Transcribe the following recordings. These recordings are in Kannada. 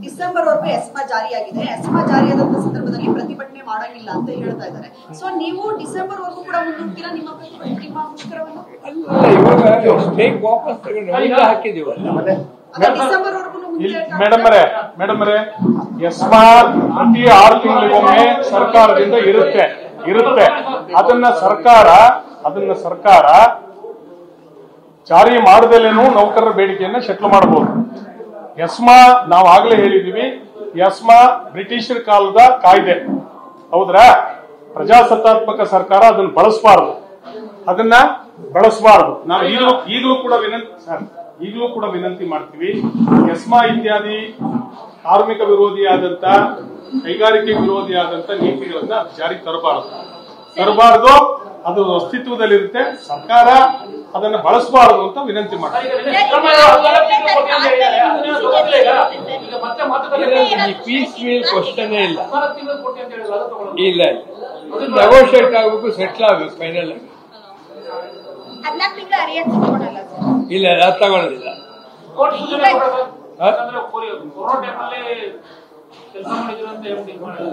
ಡಿಸೆಂಬರ್ ವರೆಗೂ ಎಸ್ಮಾ ಜಾರಿಯಾಗಿದೆ. ಎಸ್ಮಾ ಜಾರಿಯಾದಂತ ಸಂದರ್ಭದಲ್ಲಿ ಪ್ರತಿಭಟನೆ ಮಾಡಂಗಿಲ್ಲ ಅಂತ ಹೇಳ್ತಾ ಇದ್ದಾರೆ. ಸೊ ನೀವು ಡಿಸೆಂಬರ್ ವರೆಗೂ ಕೂಡ ಮುಂದೂಡ್ತೀರಾ ನಿಮ್ಮ ಮುಷ್ಕರವನ್ನು? ಸ್ಟ್ರೈಕ್ ವಾಪಸ್ ತಗೊಂಡು ಹಾಕಿದೀವಲ್ಲ. ಡಿಸೆಂಬರ್ ವರೆಗೂ ಮೇಡಮ್ ಎಸ್ಮಾ ಪ್ರತಿ 6 ತಿಂಗಳಿಗೊಮ್ಮೆ ಸರ್ಕಾರದಿಂದ ಇರುತ್ತೆ. ಅದನ್ನ ಸರ್ಕಾರ ಜಾರಿ ಮಾಡದಲ್ಲೇನೂ ನೌಕರರ ಬೇಡಿಕೆಯನ್ನ ಶೆಟ್ಲ್ ಮಾಡಬಹುದು. ಎಸ್ಮಾ ನಾವು ಆಗ್ಲೇ ಹೇಳಿದೀವಿ, ಎಸ್ಮಾ ಬ್ರಿಟಿಷರ ಕಾಲದ ಕಾಯ್ದೆ, ಹೌದ್ರಾ? ಪ್ರಜಾಸತ್ತಾತ್ಮಕ ಸರ್ಕಾರ ಅದನ್ನ ಬಳಸಬಾರದು. ನಾವು ಈಗಲೂ ಕೂಡ ವಿನಂತಿ ಮಾಡ್ತೀವಿ. ಎಸ್ಮಾ ಇತ್ಯಾದಿ ಕಾರ್ಮಿಕ ವಿರೋಧಿಯಾದಂತ, ಕೈಗಾರಿಕೆ ವಿರೋಧಿಯಾದಂತ ನೀತಿಗಳನ್ನ ಜಾರಿಗೆ ತರಬಾರದು. ಅದು ಅಸ್ತಿತ್ವದಲ್ಲಿರುತ್ತೆ. ಸರ್ಕಾರ ಅದನ್ನ ಬಳಸಬಾರದು ಅಂತ ವಿನಂತಿ ಮಾಡ್ತೀವಿ. ಪೀಸ್ ಮೀಲ್ ಕ್ವಶನ್ ಇಲ್ಲ, ನೆಗೋಷಿಯೇಟ್ ಆಗಬೇಕು, ಸೆಟ್ಲ್ ಆಗಬೇಕು, ಫೈನಲ್ ಆಗಿ. ಇಲ್ಲ, ಅದು ತಗೊಳ್ಳೋದಿಲ್ಲ.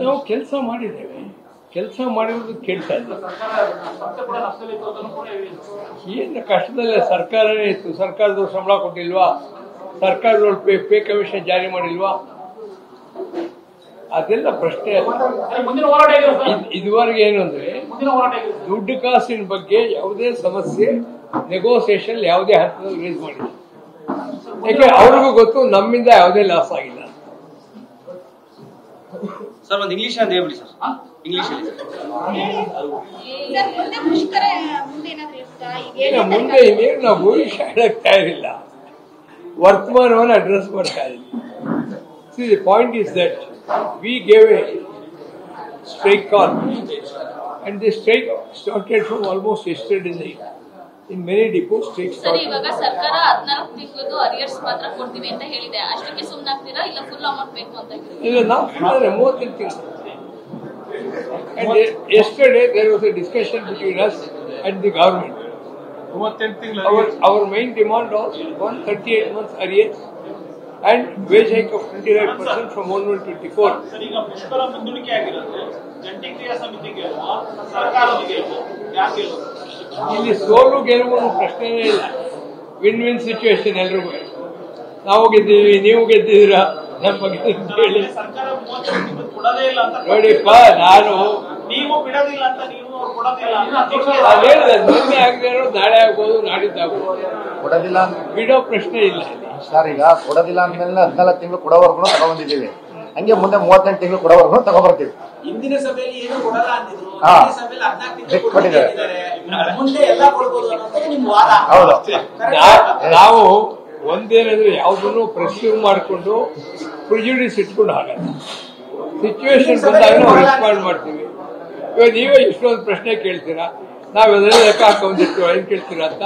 ನಾವು ಕೆಲಸ ಮಾಡಿದ್ದೇವೆ, ಕೆಲಸ ಮಾಡಿರೋದು ಕೇಳ್ತಾ ಇದ್ದೀವಿ. ಏನು ಕಷ್ಟದಲ್ಲೇ ಸರ್ಕಾರನೇ ಇತ್ತು, ಸರ್ಕಾರದವ್ರು ಸಂಬಳ ಕೊಟ್ಟಿಲ್ವಾ, ಸರ್ಕಾರದವ್ರು ಪೇ ಕಮಿಷನ್ ಜಾರಿ ಮಾಡಿಲ್ವಾ, ಅದೆಲ್ಲ ಪ್ರಶ್ನೆ ಅಲ್ಲ. ಇದುವರೆಗೆ ಏನು ಅಂದ್ರೆ ದುಡ್ಡು ಕಾಸಿನ ಬಗ್ಗೆ ಯಾವುದೇ ಸಮಸ್ಯೆ ನೆಗೋಸಿಯೇಷನ್ ಯಾವುದೇ ಹಂತದಲ್ಲಿ ರೇಸ್ ಮಾಡಿಲ್ಲ. ಯಾಕೆ ಅವ್ರಿಗೂ ಗೊತ್ತು ನಮ್ಮಿಂದ ಯಾವುದೇ ಲಾಸ್ ಆಗಿಲ್ಲ. ಸರ್ ಒಂದು ಇಂಗ್ಲಿಷ್ ಅಂತ ಹೇಳ್ಬಿಡಿ ಸರ್. ಇಂಗ್ಲಿಷ್ ಮುಂದೆ ಇನ್ನೇನು ನಾವು ಭವಿಷ್ಯ ಹೇಳಕ್ ತಯಾರಿಲ್ಲ, ವರ್ತಮಾನವನ್ನು ಅಡ್ರೆಸ್ ಮಾಡ್ತಾ ಇದ್ದೀವಿ. See, the point is that we gave a strike call, and the strike started from almost yesterday night. In many depots, strike started. ಇವಾಗ ಸರ್ಕಾರ 14 ತಿಂಗಳದ್ದು ಅರಿಯರ್ಸ್ ಮಾತ್ರ ಕೊಡ್ತೀವಿ ಅಂತ ಹೇಳಿದೆ. ಅಷ್ಟಕ್ಕೆ ಸುಮ್ಮನಾಗ್ತೀರಾ ಇಲ್ಲ ಫುಲ್ ಅಮೌಂಟ್ ಬೇಕು ಅಂತ? ಇಲ್ಲ, ನಾವು 30 ತಿಂಗಳು. And yesterday there was a discussion between us and the government. Our main demand was 138 months arrears and wage hike of 25% from 1/1/24. ಇಲ್ಲಿ ಸೋಲು ಗೆಲುವು ಪ್ರಶ್ನೆನೇ ಇಲ್ಲ, ವಿನ್ ಸಿಚುವೇಶನ್ ಎಲ್ರಿಗೂ. ನಾವು ಗೆದ್ದೀವಿ, ನೀವು ಗೆದ್ದಿದ್ದೀರಾ, ನಮ್ಮ ಬಗ್ಗೆ ಹೇಳಿ. ನೋಡಿಪ್ಪ, ನಾನು ಹೇಳಿದೆ, ನಿನ್ನೆ ಆಗದೆ ನಾಳೆ ಆಗ್ಬೋದು, ನಾಡಿದ್ದಾಗ್ಬೋದು, ಬಿಡೋ ಪ್ರಶ್ನೆ ಇಲ್ಲ ಸರ್. ಈಗ ಕೊಡೋದಿಲ್ಲ ಅಂದ್ಮೇಲೆ 14 ತಿಂಗಳು ಕೊಡೋವರೆಗೂ ತಗೊಂಡ್ಬಂದಿದ್ದೀವಿ. ಹಂಗೆ ಮುಂದೆ 38 ತಿಂಗಳು ಕೊಡೋವರೆಗೂ ತಗೊಂಡ್ಬರ್ತೀವಿ. ಹಿಂದಿನ ಸಭೆಯಲ್ಲಿ ಏನು ಕೊಡಲ್ಲ ಅಂದಿದ್ರು, ನಾವು ಒಂದೇನಾದ್ರೆ ಯಾವುದನ್ನು ಪ್ರೆಸ್ಯೂವ್ ಮಾಡಿಕೊಂಡು ಪ್ರಿಜುಡಿಸ್ ಇಟ್ಕೊಂಡು ಆಗಲ್ಲ. ಸಿಚುವೇಶನ್ ಬಂದಾಗ ನಾವು ರೆಸ್ಪಾಂಡ್ ಮಾಡ್ತೀವಿ. ಇವಾಗ ನೀವೇ ಇಷ್ಟೊಂದು ಪ್ರಶ್ನೆ ಕೇಳ್ತೀರಾ, ನಾವೆಲ್ಲ ಲೆಕ್ಕ ಹಾಕೊಂಡಿರ್ತೀವಿ, ಏನ್ ಕೇಳ್ತೀರಾ ಅಂತ.